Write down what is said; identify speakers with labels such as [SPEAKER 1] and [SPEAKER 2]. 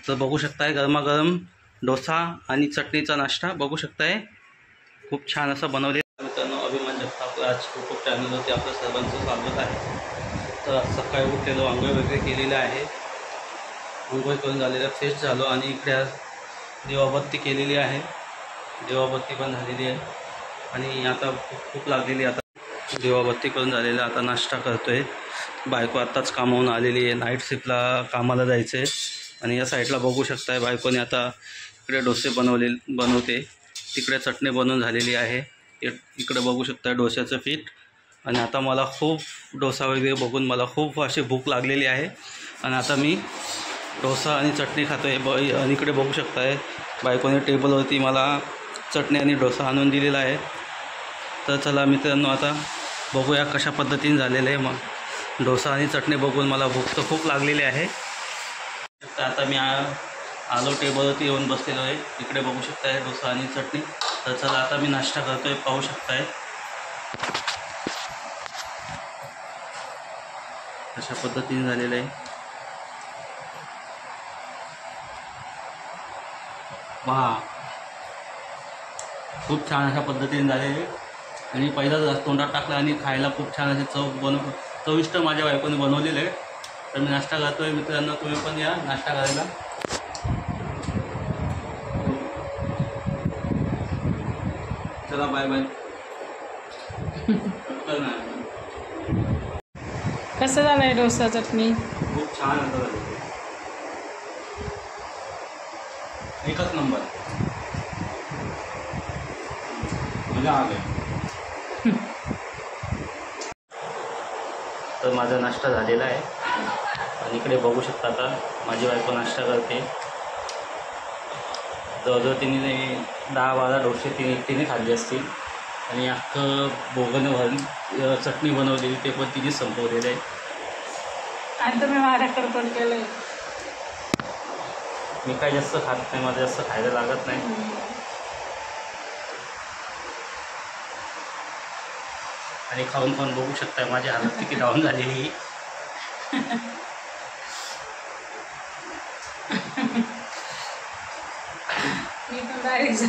[SPEAKER 1] तर बघू शकताय गरमागरम डोसा आणि चटणीचा नाश्ता बघू शकताय, खूप छान असं बनवलेलं. मित्रांनो, अभिमान जगताप आज यूट्यूब चॅनलवरती आपलं सर्वांचं स्वागत आहे. तर सकाळी उठलेलो, आंघोळ वगैरे केलेलं आहे, आंघोळ करून झालेलं फ्रेश झालो आणि इकडे देवाबत्ती केलेली आहे, देवाबत्ती पण झालेली आहे आणि आता खूप लागलेली. आता देवाबत्ती करून झालेलं, आता नाश्ता करतो आहे. बायको आत्ताच कामावून आलेली आहे, नाईट शिफ्टला कामाला जायचं आहे. आणि या साईडला बघू शकताय बायकोने आता इकडे डोसे बनवते, तिकडे चटणी बनवून झालेली आहे. इकडे बघू शकताय डोश्याचं पीठ. आणि आता मला खूप डोसा वगैरे बघून मला खूप अशी भूक लागलेली आहे आणि आता मी डोसा आणि चटणी खातो आहे. आणि इकडे बघू शकताय बायकोने टेबलवरती मला चटणी आणि डोसा आणून दिलेला आहे. तर चला मित्रांनो, आता बघूया कशा पद्धतीने झालेलं आहे. मग डोसा आणि चटणी बघून मला भूक तर खूप लागलेली आहे. तर आता मी आलो, टेबलवरती येऊन बसलेलो आहे. इकडे बघू शकताय डोसा आणि चटणी. तर चला आता मी नाश्ता करतो आहे, पाहू शकताय अशा पद्धतीने झालेलं आहे. वा, खूप छान अशा पद्धतीने झालेले आणि पहिलाच तोंडात टाकला आणि खायला खूप छान असे चविष्ट माझ्या बायकोने बनवलेले आहे. तर मी नाश्ता करतो आहे. मित्रांनो, तुम्ही पण या नाश्ता करायला. चला बाय बाय.
[SPEAKER 2] कसं झालंय डोसा चटणी?
[SPEAKER 1] खूप छान असं झालं, एकच नंबर, मजा आली. तर माझा नाश्ता झालेला आहे आणि इकडे बघू शकता आता माझी बायको नाश्ता करते. जवळजवळ तिने 10-12 डोसे तिने खाल्ले असतील आणि अख्खं बोगणं भरून चटणी बनवलेली ते पण तिने संपवलेलं आहे.
[SPEAKER 2] आणि तुम्ही माझ्याकडे पण केलंय.
[SPEAKER 1] मी काय जास्त खात नाही, मला जास्त खायला लागत नाही. आणि खाऊन बघू शकताय माझी हालत किती डाऊन झालेली.
[SPEAKER 2] मी पण डायरेक्ट